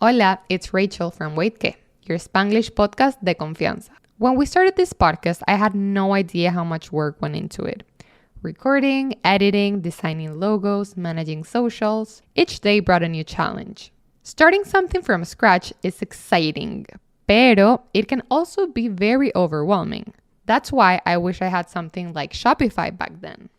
Hola, it's Rachel from Waitke, your Spanglish podcast de confianza. When we started this podcast, I had no idea how much work went into it. Recording, editing, designing logos, managing socials. Each day brought a new challenge. Starting something from scratch is exciting, pero it can also be very overwhelming. That's why I wish I had something like Shopify back then.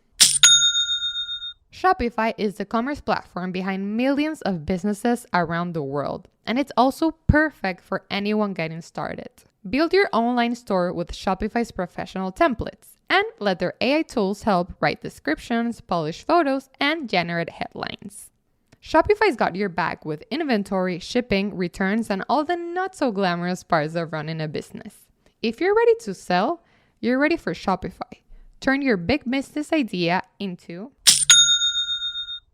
Shopify is the commerce platform behind millions of businesses around the world, and it's also perfect for anyone getting started. Build your online store with Shopify's professional templates, and let their AI tools help write descriptions, polish photos, and generate headlines. Shopify's got your back with inventory, shipping, returns, and all the not-so-glamorous parts of running a business. If you're ready to sell, you're ready for Shopify. Turn your big business idea into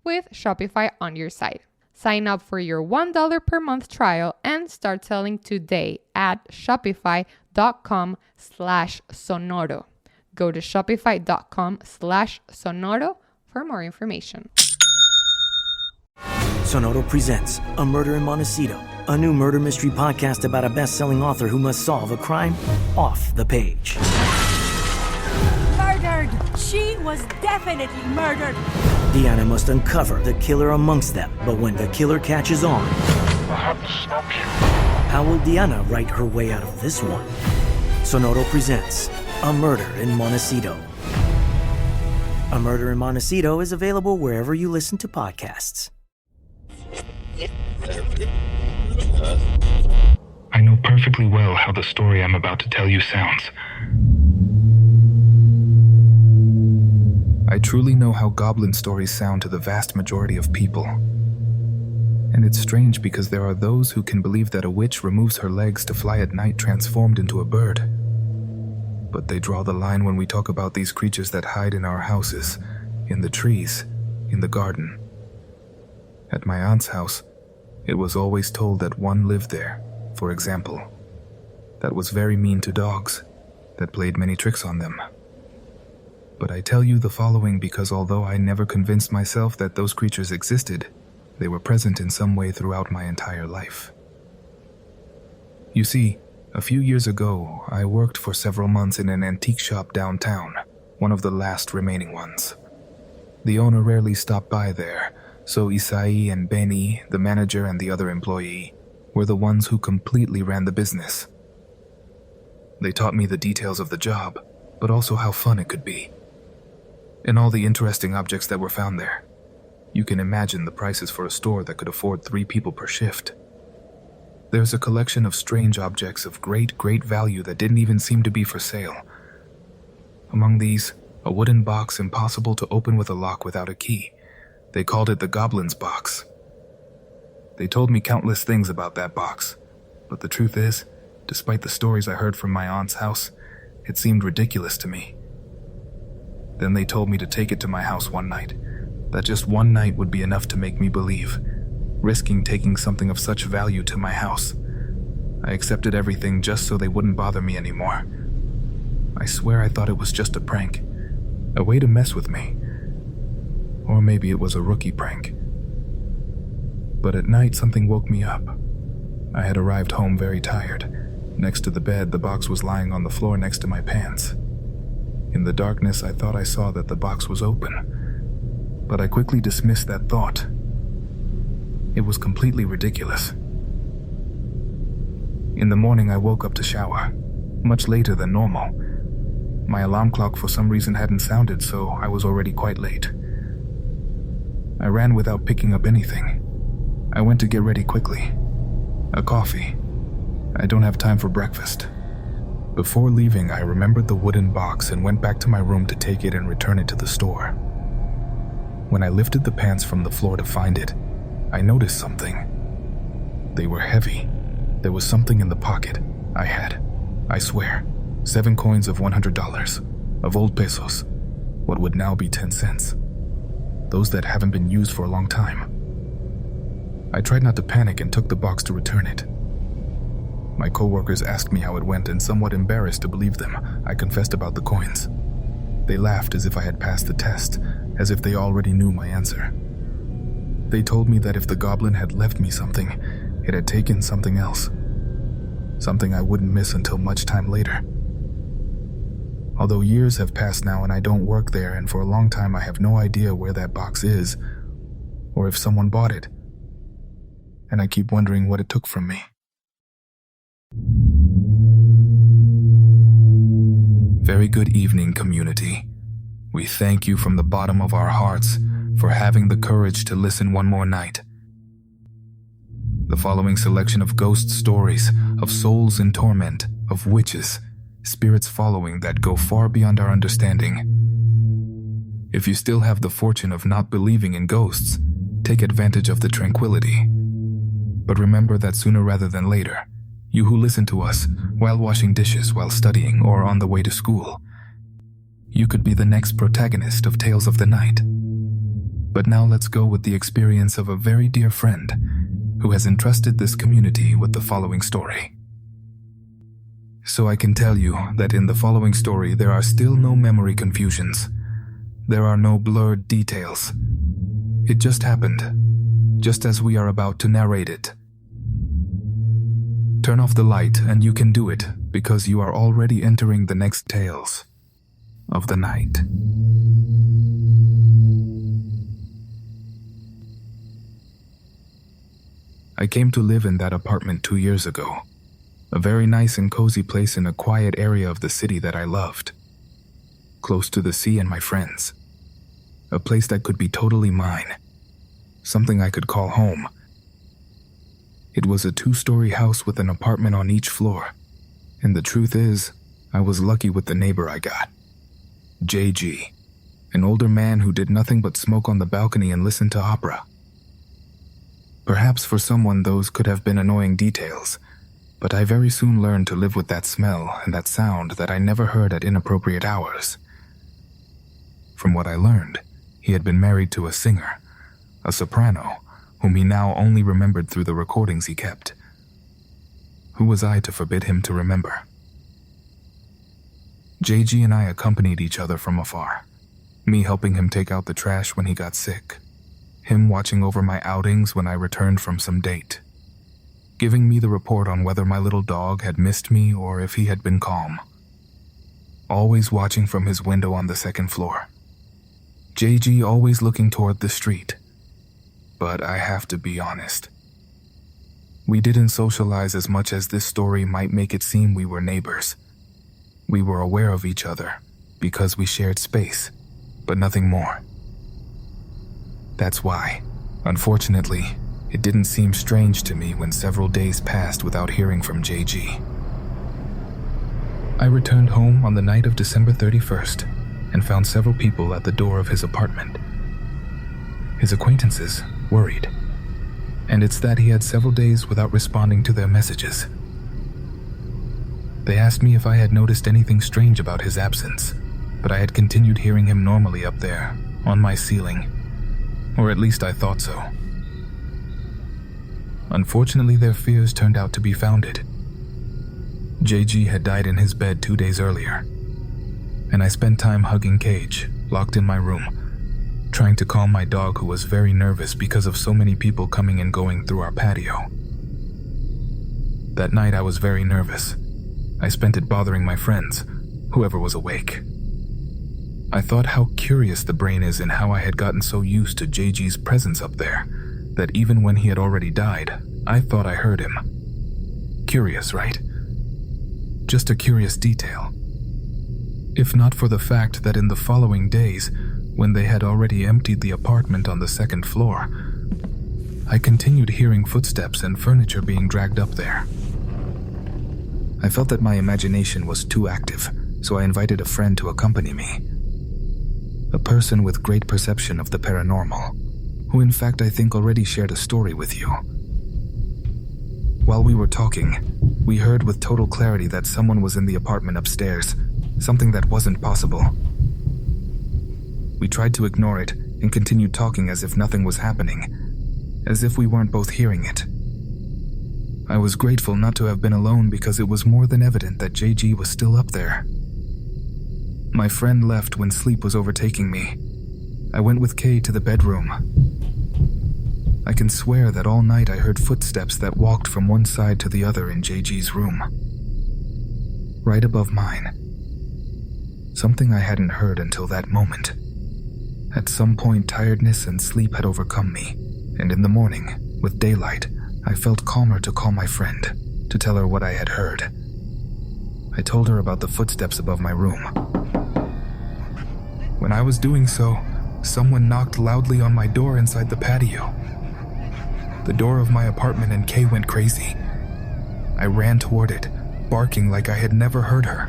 with Shopify on your site. Sign up for your $1 per month trial and start selling today at shopify.com/sonoro. Go to shopify.com/sonoro for more information. Sonoro presents A Murder in Montecito, a new murder mystery podcast about a best-selling author who must solve a crime off the page. Murdered! She was definitely murdered! Deanna must uncover the killer amongst them, but when the killer catches on, I have to stop you. how will Deanna write her way out of this one? Sonoro presents A Murder in Montecito. A Murder in Montecito is available wherever you listen to podcasts. I know perfectly well how the story I'm about to tell you sounds. I truly know how goblin stories sound to the vast majority of people. And it's strange because there are those who can believe that a witch removes her legs to fly at night transformed into a bird. But they draw the line when we talk about these creatures that hide in our houses, in the trees, in the garden. At my aunt's house, it was always told that one lived there, for example, that was very mean to dogs, that played many tricks on them. But I tell you the following because although I never convinced myself that those creatures existed, they were present in some way throughout my entire life. You see, a few years ago, I worked for several months in an antique shop downtown, one of the last remaining ones. The owner rarely stopped by there, so Isai and Benny, the manager and the other employee, were the ones who completely ran the business. They taught me the details of the job, but also how fun it could be. And all the interesting objects that were found there. You can imagine the prices for a store that could afford 3 people per shift. There's a collection of strange objects of great value that didn't even seem to be for sale. Among these, a wooden box impossible to open with a lock without a key. They called it the Goblin's box. They told me countless things about that box, but the truth is, despite the stories I heard from my aunt's house, it seemed ridiculous to me. Then they told me to take it to my house one night, that just one night would be enough to make me believe, risking taking something of such value to my house. I accepted everything just so they wouldn't bother me anymore. I swear I thought it was just a prank, a way to mess with me. Or maybe it was a rookie prank. But at night something woke me up. I had arrived home very tired. Next to the bed, the box was lying on the floor next to my pants. In the darkness, I thought I saw that the box was open, but I quickly dismissed that thought. It was completely ridiculous. In the morning, I woke up to shower, much later than normal. My alarm clock for some reason hadn't sounded, so I was already quite late. I ran without picking up anything. I went to get ready quickly. A coffee. I don't have time for breakfast. Before leaving, I remembered the wooden box and went back to my room to take it and return it to the store. When I lifted the pants from the floor to find it, I noticed something. They were heavy. There was something in the pocket. I had, I swear, 7 coins of $100, of old pesos, what would now be 10 cents. Those that haven't been used for a long time. I tried not to panic and took the box to return it. My coworkers asked me how it went, and somewhat embarrassed to believe them, I confessed about the coins. They laughed as if I had passed the test, as if they already knew my answer. They told me that if the goblin had left me something, it had taken something else. Something I wouldn't miss until much time later. Although years have passed now and I don't work there, and for a long time I have no idea where that box is, or if someone bought it. And I keep wondering what it took from me. Very good evening, community. We thank you from the bottom of our hearts for having the courage to listen one more night. The following selection of ghost stories, of souls in torment, of witches, spirits following that go far beyond our understanding. If you still have the fortune of not believing in ghosts, take advantage of the tranquility. But remember that sooner rather than later, you who listen to us while washing dishes, while studying, or on the way to school, you could be the next protagonist of Tales of the Night. But now let's go with the experience of a very dear friend who has entrusted this community with the following story. So I can tell you that in the following story there are still no memory confusions. There are no blurred details. It just happened, just as we are about to narrate it. Turn off the light and you can do it, because you are already entering the next Tales of the Night. I came to live in that apartment 2 years ago. A very nice and cozy place in a quiet area of the city that I loved. Close to the sea and my friends. A place that could be totally mine. Something I could call home. It was a 2-story house with an apartment on each floor. And the truth is, I was lucky with the neighbor I got. JG. An older man who did nothing but smoke on the balcony and listen to opera. Perhaps for someone those could have been annoying details, but I very soon learned to live with that smell and that sound that I never heard at inappropriate hours. From what I learned, he had been married to a singer, a soprano, whom he now only remembered through the recordings he kept. Who was I to forbid him to remember? JG and I accompanied each other from afar, me helping him take out the trash when he got sick. Him watching over my outings when I returned from some date, giving me the report on whether my little dog had missed me or if he had been calm. Always watching from his window on the 2nd floor. JG always looking toward the street. But I have to be honest. We didn't socialize as much as this story might make it seem. We were neighbors. We were aware of each other because we shared space, but nothing more. That's why, unfortunately, it didn't seem strange to me when several days passed without hearing from JG. I returned home on the night of December 31st and found several people at the door of his apartment. His acquaintances worried, and it's that he had several days without responding to their messages. They asked me if I had noticed anything strange about his absence, but I had continued hearing him normally up there, on my ceiling. Or at least I thought so. Unfortunately, their fears turned out to be founded. JG had died in his bed 2 days earlier, and I spent time hugging Cage, locked in my room, trying to calm my dog who was very nervous because of so many people coming and going through our patio. That night I was very nervous. I spent it bothering my friends, whoever was awake. I thought how curious the brain is and how I had gotten so used to JG's presence up there that even when he had already died, I thought I heard him. Curious, right? Just a curious detail. If not for the fact that in the following days, when they had already emptied the apartment on the 2nd floor, I continued hearing footsteps and furniture being dragged up there. I felt that my imagination was too active, so I invited a friend to accompany me. A person with great perception of the paranormal, who in fact I think already shared a story with you. While we were talking, we heard with total clarity that someone was in the apartment upstairs, something that wasn't possible. We tried to ignore it and continued talking as if nothing was happening, as if we weren't both hearing it. I was grateful not to have been alone because it was more than evident that JG was still up there. My friend left when sleep was overtaking me. I went with Kay to the bedroom. I can swear that all night I heard footsteps that walked from one side to the other in JG's room. Right above mine. Something I hadn't heard until that moment. At some point, tiredness and sleep had overcome me, and in the morning, with daylight, I felt calmer to call my friend, to tell her what I had heard. I told her about the footsteps above my room. When I was doing so, someone knocked loudly on my door inside the patio. The door of my apartment, and Kay went crazy. I ran toward it, barking like I had never heard her.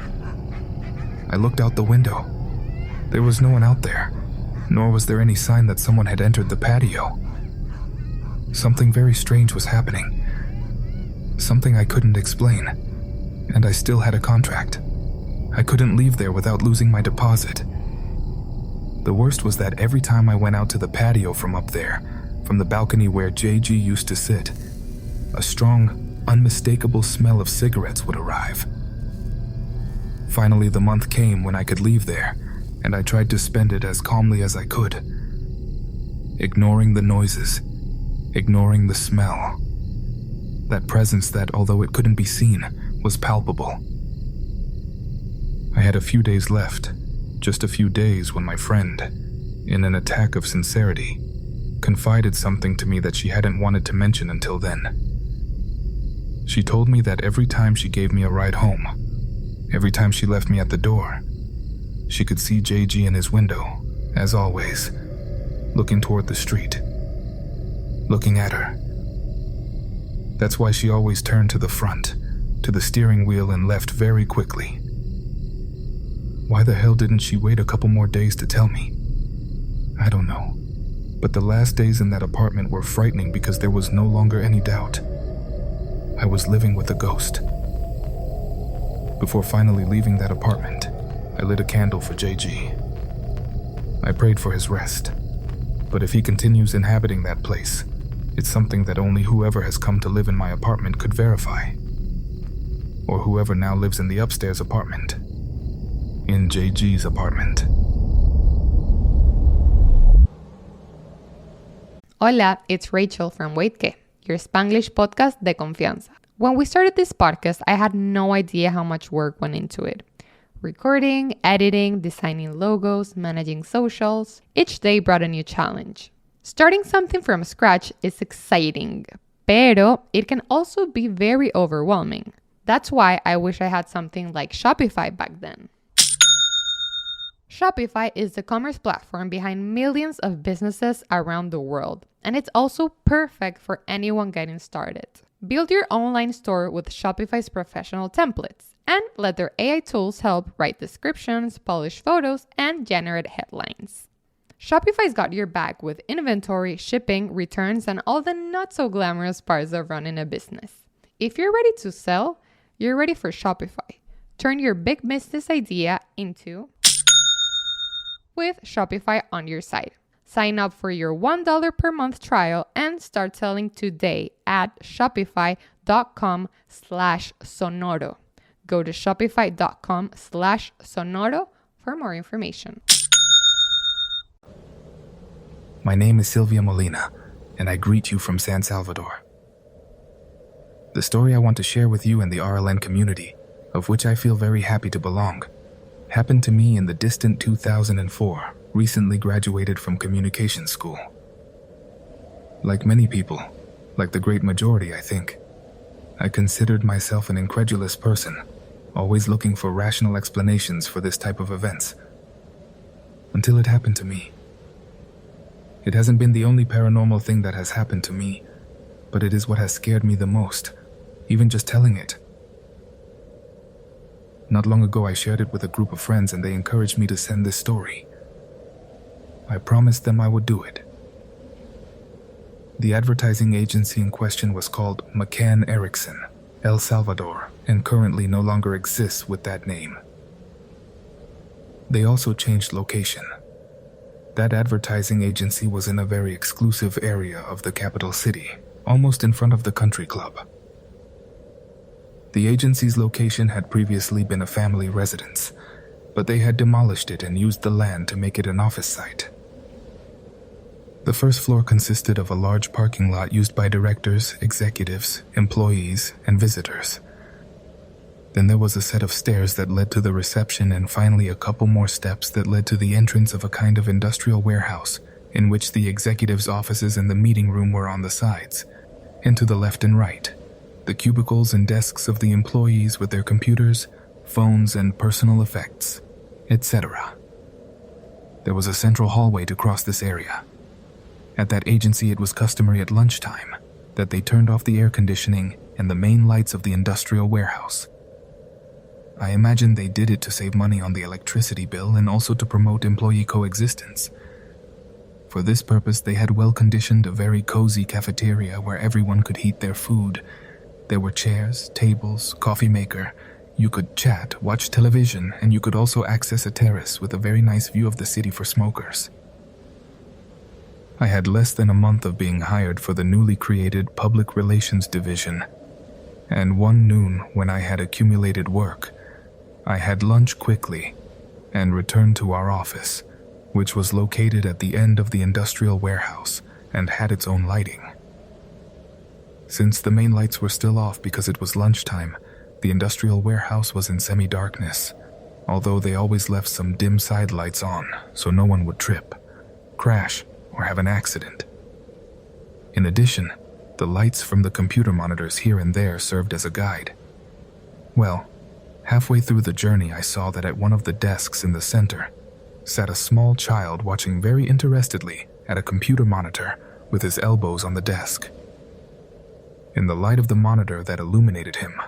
I looked out the window. There was no one out there, nor was there any sign that someone had entered the patio. Something very strange was happening. Something I couldn't explain, and I still had a contract. I couldn't leave there without losing my deposit. The worst was that every time I went out to the patio from up there, from the balcony where JG used to sit, a strong, unmistakable smell of cigarettes would arrive. Finally, the month came when I could leave there, and I tried to spend it as calmly as I could, ignoring the noises, ignoring the smell. That presence that, although it couldn't be seen, was palpable. I had a few days left, just a few days, when my friend, in an attack of sincerity, confided something to me that she hadn't wanted to mention until then. She told me that every time she gave me a ride home, every time she left me at the door, she could see JG in his window, as always, looking toward the street, looking at her. That's why she always turned to the front, to the steering wheel, and left very quickly. Why the hell didn't she wait a couple more days to tell me? I don't know. But the last days in that apartment were frightening because there was no longer any doubt. I was living with a ghost. Before finally leaving that apartment, I lit a candle for JG. I prayed for his rest. But if he continues inhabiting that place, it's something that only whoever has come to live in my apartment could verify. Or whoever now lives in the upstairs apartment. In JG's apartment. Hola, it's Rachel from Waitke, your Spanglish podcast de confianza. When we started this podcast, I had no idea how much work went into it. Recording, editing, designing logos, managing socials. Each day brought a new challenge. Starting something from scratch is exciting, pero it can also be very overwhelming. That's why I wish I had something like Shopify back then. Shopify is the commerce platform behind millions of businesses around the world, and it's also perfect for anyone getting started. Build your online store with Shopify's professional templates, and let their AI tools help write descriptions, polish photos, and generate headlines. Shopify's got your back with inventory, shipping, returns, and all the not-so-glamorous parts of running a business. If you're ready to sell, you're ready for Shopify. Turn your big business idea into with Shopify on your site. Sign up for your $1 per month trial and start selling today at shopify.com/sonoro. Go to shopify.com/sonoro for more information. My name is Sylvia Molina, and I greet you from San Salvador. The story I want to share with you and the RLN community, of which I feel very happy to belong, happened to me in the distant 2004, recently graduated from communication school. Like many people, like the great majority, I think, I considered myself an incredulous person, always looking for rational explanations for this type of events. Until it happened to me. It hasn't been the only paranormal thing that has happened to me, but it is what has scared me the most, even just telling it. Not long ago, I shared it with a group of friends, and they encouraged me to send this story. I promised them I would do it. The advertising agency in question was called McCann Erickson, El Salvador, and currently no longer exists with that name. They also changed location. That advertising agency was in a very exclusive area of the capital city, almost in front of the country club. The agency's location had previously been a family residence, but they had demolished it and used the land to make it an office site. The first floor consisted of a large parking lot used by directors, executives, employees, and visitors. Then there was a set of stairs that led to the reception, and finally a couple more steps that led to the entrance of a kind of industrial warehouse in which the executives' offices and the meeting room were on the sides, and to the left and right, the cubicles and desks of the employees with their computers, phones, and personal effects, etc. There was a central hallway to cross this area. At that agency, it was customary at lunchtime that they turned off the air conditioning and the main lights of the industrial warehouse. I imagine they did it to save money on the electricity bill and also to promote employee coexistence. For this purpose, they had well-conditioned a very cozy cafeteria where everyone could heat their food. There were chairs, tables, coffee maker. You could chat, watch television, and you could also access a terrace with a very nice view of the city for smokers. I had less than a month of being hired for the newly created Public Relations Division, and one noon, when I had accumulated work, I had lunch quickly and returned to our office, which was located at the end of the industrial warehouse and had its own lighting. Since the main lights were still off because it was lunchtime, the industrial warehouse was in semi-darkness, although they always left some dim side lights on so no one would trip, crash, or have an accident. In addition, the lights from the computer monitors here and there served as a guide. Well, halfway through the journey, I saw that at one of the desks in the center sat a small child watching very interestedly at a computer monitor with his elbows on the desk. In the light of the monitor that illuminated him,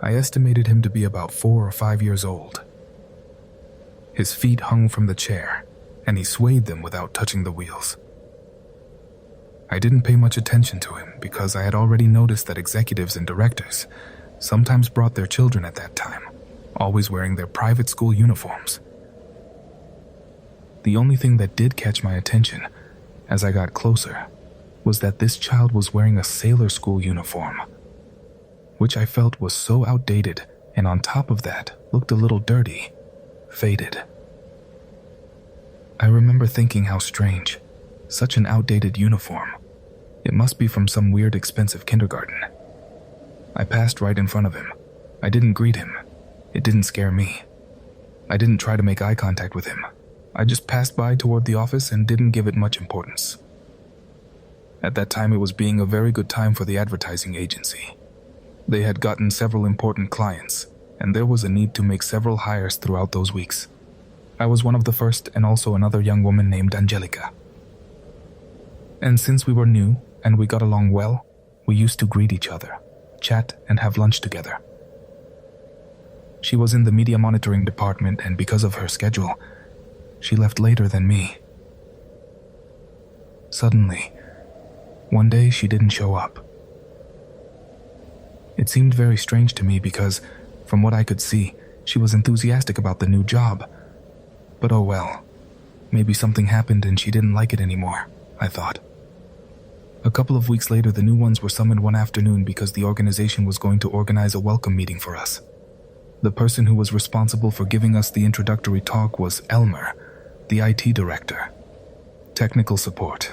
I estimated him to be about 4 or 5 years old. His feet hung from the chair, and he swayed them without touching the wheels. I didn't pay much attention to him because I had already noticed that executives and directors sometimes brought their children at that time, always wearing their private school uniforms. The only thing that did catch my attention as I got closer was that this child was wearing a sailor school uniform, which I felt was so outdated, and on top of that, looked a little dirty, faded. I remember thinking how strange, such an outdated uniform. It must be from some weird expensive kindergarten. I passed right in front of him. I didn't greet him. It didn't scare me. I didn't try to make eye contact with him. I just passed by toward the office and didn't give it much importance. At that time, it was being a very good time for the advertising agency. They had gotten several important clients, and there was a need to make several hires throughout those weeks. I was one of the first, and also another young woman named Angelica. And since we were new and we got along well, we used to greet each other, chat, and have lunch together. She was in the media monitoring department, and because of her schedule, she left later than me. Suddenly, one day she didn't show up. It seemed very strange to me because, from what I could see, she was enthusiastic about the new job. But oh well, maybe something happened and she didn't like it anymore, I thought. A couple of weeks later, the new ones were summoned one afternoon because the organization was going to organize a welcome meeting for us. The person who was responsible for giving us the introductory talk was Elmer, the IT director. Technical support.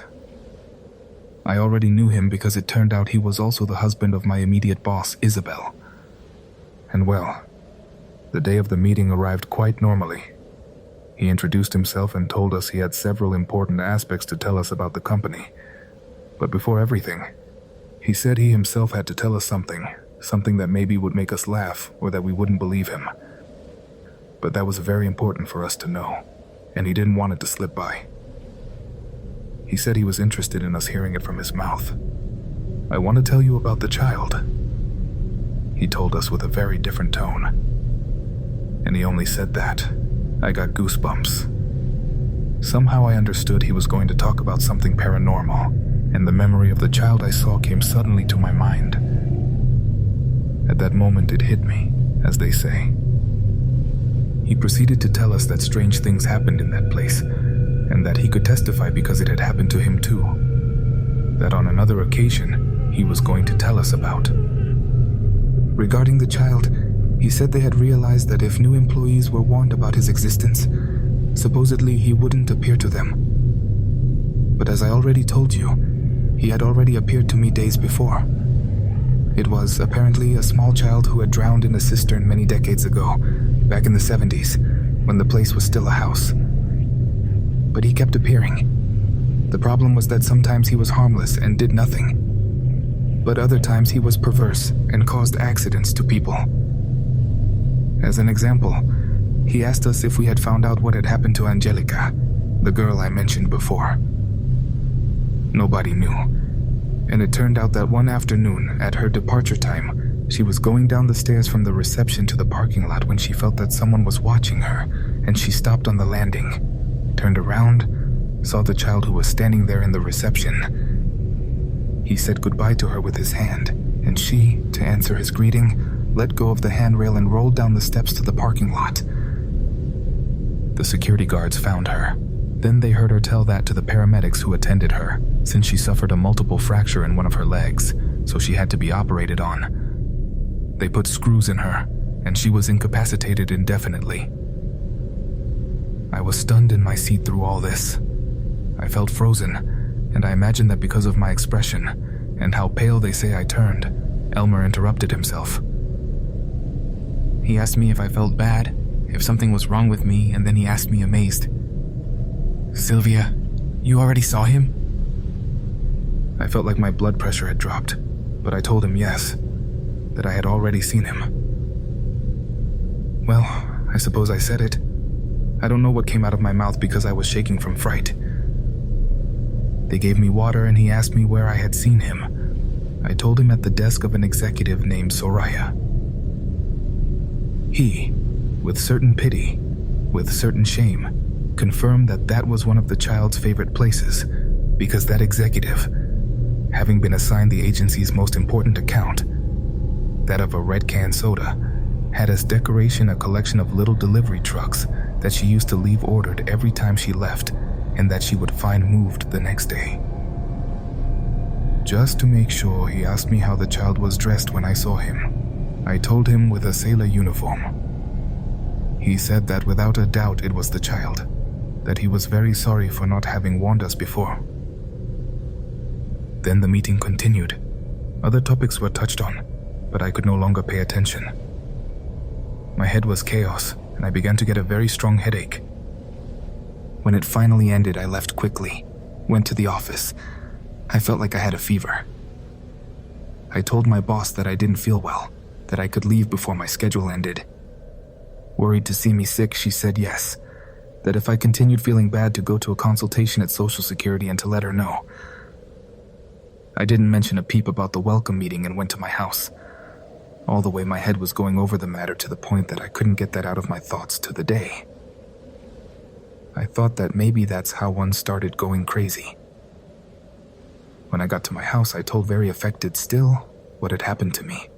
I already knew him because it turned out he was also the husband of my immediate boss, Isabel. And well, the day of the meeting arrived quite normally. He introduced himself and told us he had several important aspects to tell us about the company. But before everything, he said he himself had to tell us something that maybe would make us laugh or that we wouldn't believe him. But that was very important for us to know, and he didn't want it to slip by. He said he was interested in us hearing it from his mouth. I want to tell you about the child, he told us with a very different tone. And he only said that. I got goosebumps. Somehow I understood he was going to talk about something paranormal, and the memory of the child I saw came suddenly to my mind. At that moment it hit me, as they say. He proceeded to tell us that strange things happened in that place, and that he could testify because it had happened to him too. That on another occasion, he was going to tell us about. Regarding the child, he said they had realized that if new employees were warned about his existence, supposedly he wouldn't appear to them. but as I already told you, he had already appeared to me days before. It was apparently a small child who had drowned in a cistern many decades ago, back in the 70s, when the place was still a house. But he kept appearing. The problem was that sometimes he was harmless and did nothing, but other times he was perverse and caused accidents to people. As an example, he asked us if we had found out what had happened to Angelica, the girl I mentioned before. Nobody knew, and it turned out that one afternoon, at her departure time, she was going down the stairs from the reception to the parking lot when she felt that someone was watching her, and she stopped on the landing, turned around, saw the child who was standing there in the reception. He said goodbye to her with his hand, and she, to answer his greeting, let go of the handrail and rolled down the steps to the parking lot. The security guards found her. Then they heard her tell that to the paramedics who attended her, since she suffered a multiple fracture in one of her legs, so she had to be operated on. They put screws in her, and she was incapacitated indefinitely. I was stunned in my seat through all this. I felt frozen, and I imagined that because of my expression, and how pale they say I turned, Elmer interrupted himself. He asked me if I felt bad, if something was wrong with me, and then he asked me amazed, "Sylvia, you already saw him?" I felt like my blood pressure had dropped, but I told him yes, that I had already seen him. Well, I suppose I said it. I don't know what came out of my mouth because I was shaking from fright. They gave me water and he asked me where I had seen him. I told him at the desk of an executive named Soraya. He, with certain pity, with certain shame, confirmed that that was one of the child's favorite places, because that executive, having been assigned the agency's most important account, that of a red can soda, had as decoration a collection of little delivery trucks that she used to leave ordered every time she left and that she would find moved the next day. Just to make sure, he asked me how the child was dressed when I saw him. I told him with a sailor uniform. He said that without a doubt it was the child, that he was very sorry for not having warned us before. Then the meeting continued. Other topics were touched on, but I could no longer pay attention. My head was chaos, and I began to get a very strong headache. When it finally ended, I left quickly, went to the office. I felt like I had a fever. I told my boss that I didn't feel well, that I could leave before my schedule ended. Worried to see me sick, she said yes, that if I continued feeling bad to go to a consultation at Social Security and to let her know. I didn't mention a peep about the welcome meeting and went to my house. All the way my head was going over the matter to the point that I couldn't get that out of my thoughts to the day. I thought that maybe that's how one started going crazy. When I got to my house, I told very affected still what had happened to me.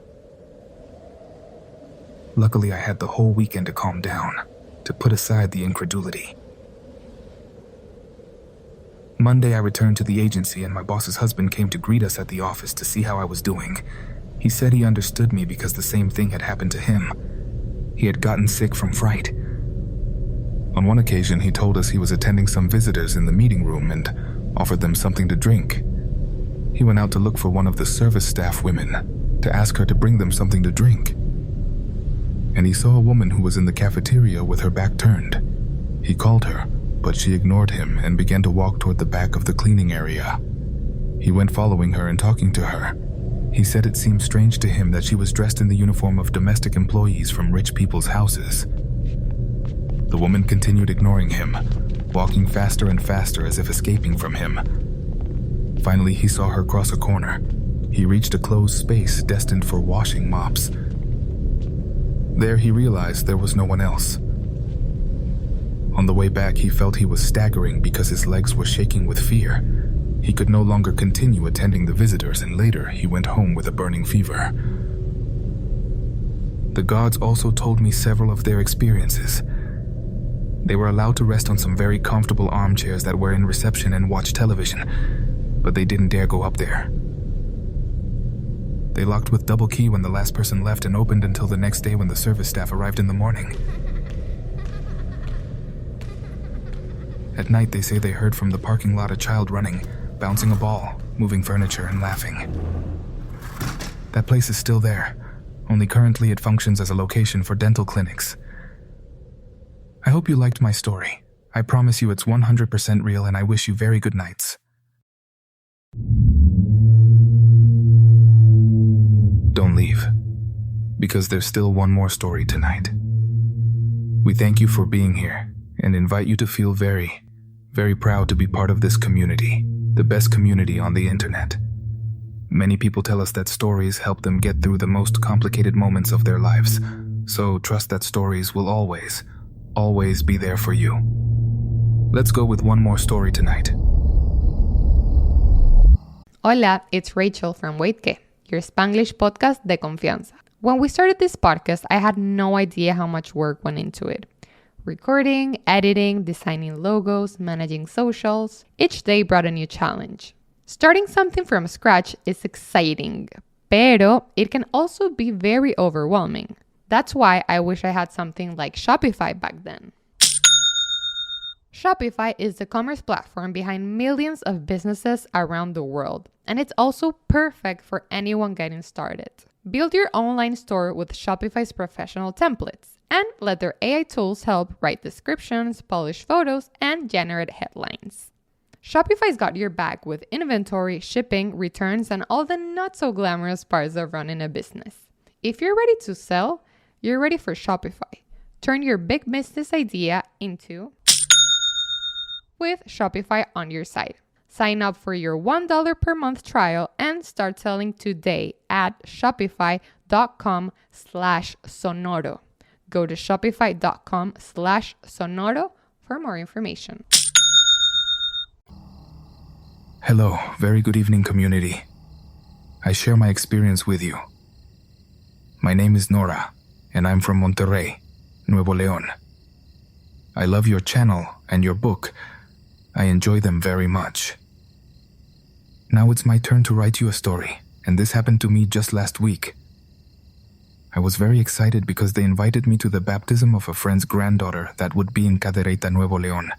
Luckily, I had the whole weekend to calm down, to put aside the incredulity. Monday, I returned to the agency and my boss's husband came to greet us at the office to see how I was doing. He said he understood me because the same thing had happened to him. He had gotten sick from fright. On one occasion, he told us he was attending some visitors in the meeting room and offered them something to drink. He went out to look for one of the service staff women to ask her to bring them something to drink. And he saw a woman who was in the cafeteria with her back turned. He called her, but she ignored him and began to walk toward the back of the cleaning area. He went following her and talking to her. He said it seemed strange to him that she was dressed in the uniform of domestic employees from rich people's houses. The woman continued ignoring him, walking faster and faster as if escaping from him. Finally, he saw her cross a corner. He reached a closed space destined for washing mops. There he realized there was no one else. On the way back, he felt he was staggering because his legs were shaking with fear. He could no longer continue attending the visitors, and later he went home with a burning fever. The guards also told me several of their experiences. They were allowed to rest on some very comfortable armchairs that were in reception and watch television, but they didn't dare go up there. They locked with double key when the last person left and opened until the next day when the service staff arrived in the morning. At night, they say they heard from the parking lot a child running, bouncing a ball, moving furniture, and laughing. That place is still there, only currently it functions as a location for dental clinics. I hope you liked my story. I promise you it's 100% real, and I wish you very good nights. Don't leave, because there's still one more story tonight. We thank you for being here and invite you to feel very, very proud to be part of this community, the best community on the internet. Many people tell us that stories help them get through the most complicated moments of their lives, so trust that stories will always, always be there for you. Let's go with one more story tonight. Hola, it's Rachel from Wait Que, your Spanglish podcast de confianza. When we started this podcast, I had no idea how much work went into it. Recording, editing, designing logos, managing socials. Each day brought a new challenge. Starting something from scratch is exciting, pero it can also be very overwhelming. That's why I wish I had something like Shopify back then. Shopify is the commerce platform behind millions of businesses around the world, and it's also perfect for anyone getting started. Build your online store with Shopify's professional templates, and let their AI tools help write descriptions, polish photos, and generate headlines. Shopify's got your back with inventory, shipping, returns, and all the not-so-glamorous parts of running a business. If you're ready to sell, you're ready for Shopify. Turn your big business idea into with Shopify on your site. Sign up for your $1 per month trial and start selling today at shopify.com/sonoro. Go to shopify.com/sonoro for more information. Hello, very good evening, community. I share my experience with you. My name is Nora, and I'm from Monterrey, Nuevo León. I love your channel and your book. I enjoy them very much. Now it's my turn to write you a story, and this happened to me just last week. I was very excited because they invited me to the baptism of a friend's granddaughter that would be in Cadereyta, Nuevo León.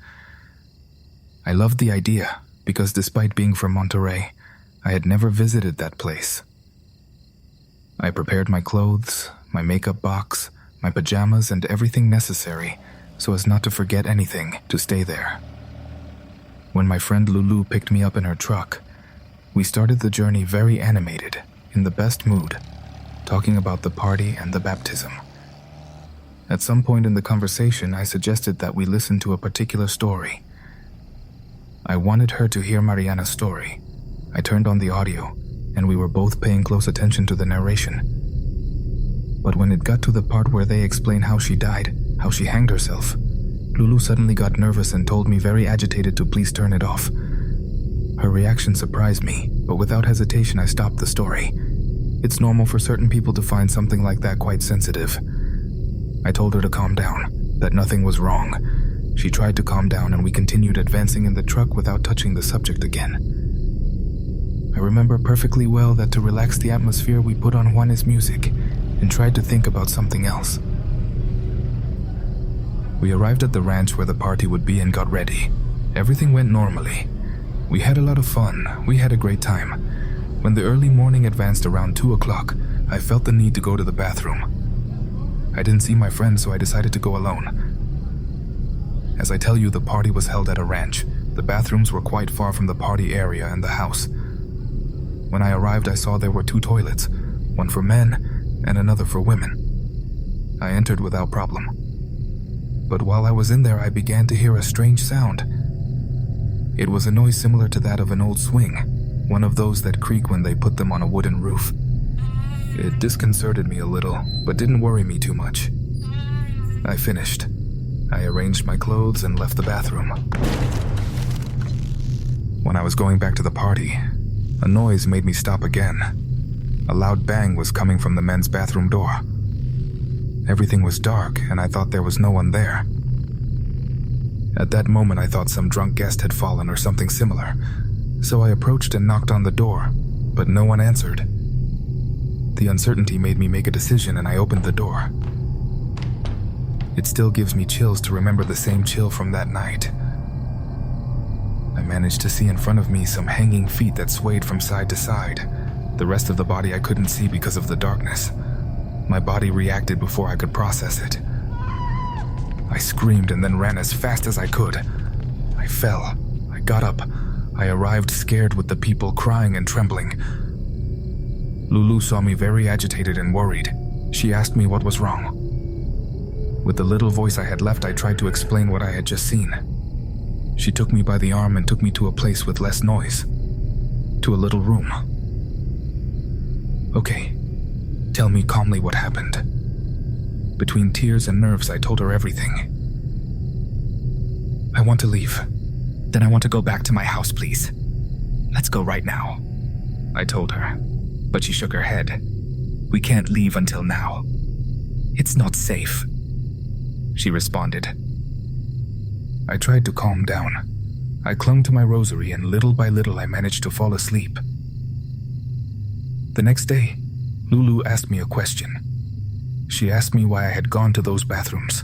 I loved the idea because despite being from Monterrey, I had never visited that place. I prepared my clothes, my makeup box, my pajamas, and everything necessary so as not to forget anything to stay there. When my friend Lulu picked me up in her truck, we started the journey very animated, in the best mood, talking about the party and the baptism. At some point in the conversation, I suggested that we listen to a particular story. I wanted her to hear Mariana's story. I turned on the audio, and we were both paying close attention to the narration. But when it got to the part where they explain how she died, how she hanged herself, Lulu suddenly got nervous and told me very agitated to please turn it off. Her reaction surprised me, but without hesitation I stopped the story. It's normal for certain people to find something like that quite sensitive. I told her to calm down, that nothing was wrong. She tried to calm down and we continued advancing in the truck without touching the subject again. I remember perfectly well that to relax the atmosphere we put on Juanes music and tried to think about something else. We arrived at the ranch where the party would be and got ready. Everything went normally. We had a lot of fun. We had a great time. When the early morning advanced around 2 o'clock, I felt the need to go to the bathroom. I didn't see my friend, so I decided to go alone. As I tell you, the party was held at a ranch. The bathrooms were quite far from the party area and the house. When I arrived, I saw there were 2 toilets, one for men and another for women. I entered without problem. But while I was in there, I began to hear a strange sound. It was a noise similar to that of an old swing, one of those that creak when they put them on a wooden roof. It disconcerted me a little, but didn't worry me too much. I finished. I arranged my clothes and left the bathroom. When I was going back to the party, a noise made me stop again. A loud bang was coming from the men's bathroom door. Everything was dark, and I thought there was no one there. At that moment, I thought some drunk guest had fallen or something similar, so I approached and knocked on the door, but no one answered. The uncertainty made me make a decision, and I opened the door. It still gives me chills to remember the same chill from that night. I managed to see in front of me some hanging feet that swayed from side to side. The rest of the body I couldn't see because of the darkness. My body reacted before I could process it. I screamed and then ran as fast as I could. I fell. I got up. I arrived scared with the people crying and trembling. Lulu saw me very agitated and worried. She asked me what was wrong. With the little voice I had left, I tried to explain what I had just seen. She took me by the arm and took me to a place with less noise. To a little room. Okay, tell me calmly what happened. Between tears and nerves, I told her everything. I want to leave. Then I want to go back to my house, please. Let's go right now, I told her, but she shook her head. We can't leave until now. It's not safe, she responded. I tried to calm down. I clung to my rosary and little by little I managed to fall asleep. The next day, Lulu asked me a question. She asked me why I had gone to those bathrooms.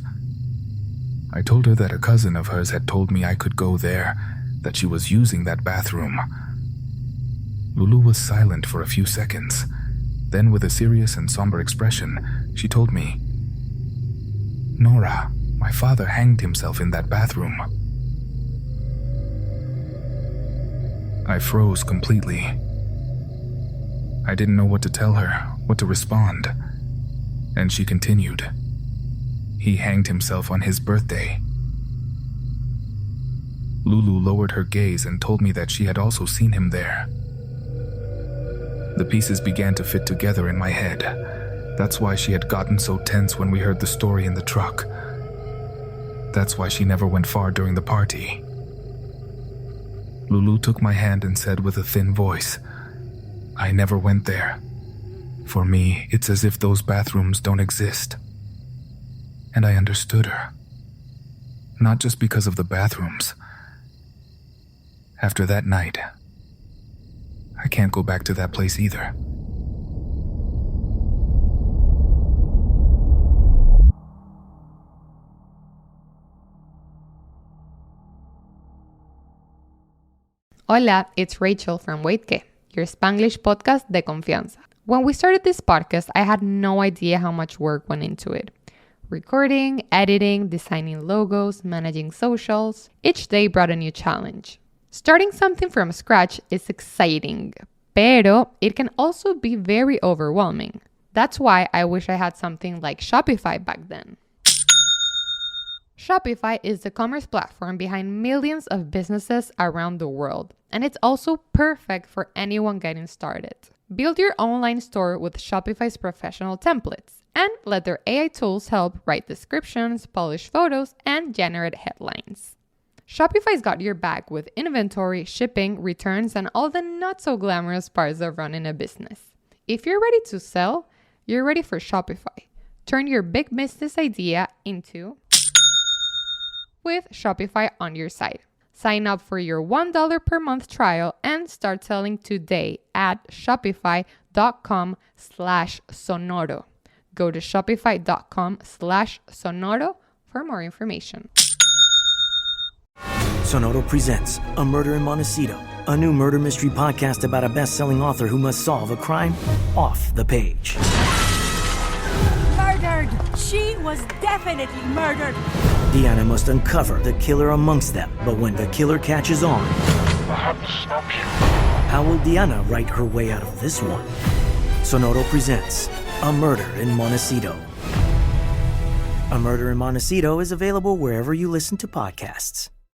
I told her that a cousin of hers had told me I could go there, that she was using that bathroom. Lulu was silent for a few seconds. Then, with a serious and somber expression, she told me, Nora, my father hanged himself in that bathroom. I froze completely. I didn't know what to tell her, what to respond. And she continued, he hanged himself on his birthday. Lulu lowered her gaze and told me that she had also seen him there. The pieces began to fit together in my head. That's why she had gotten so tense when we heard the story in the truck. That's why she never went far during the party. Lulu took my hand and said with a thin voice, I never went there. For me, it's as if those bathrooms don't exist. And I understood her. Not just because of the bathrooms. After that night, I can't go back to that place either. Hola, it's Rachel from Waitke, your Spanglish podcast de confianza. When we started this podcast, I had no idea how much work went into it. Recording, editing, designing logos, managing socials. Each day brought a new challenge. Starting something from scratch is exciting, pero it can also be very overwhelming. That's why I wish I had something like Shopify back then. Shopify is the commerce platform behind millions of businesses around the world, and it's also perfect for anyone getting started. Build your online store with Shopify's professional templates, and let their AI tools help write descriptions, polish photos, and generate headlines. Shopify's got your back with inventory, shipping, returns, and all the not-so-glamorous parts of running a business. If you're ready to sell, you're ready for Shopify. Turn your big business idea into with Shopify on your site. Sign up for your $1 per month trial and start selling today at shopify.com/sonoro. Go to shopify.com/sonoro for more information. Sonoro presents A Murder in Montecito, a new murder mystery podcast about a best-selling author who must solve a crime off the page. Murdered! She was definitely murdered! Deanna must uncover the killer amongst them, but when the killer catches on, how will Deanna write her way out of this one? Sonoro presents A Murder in Montecito. A Murder in Montecito is available wherever you listen to podcasts.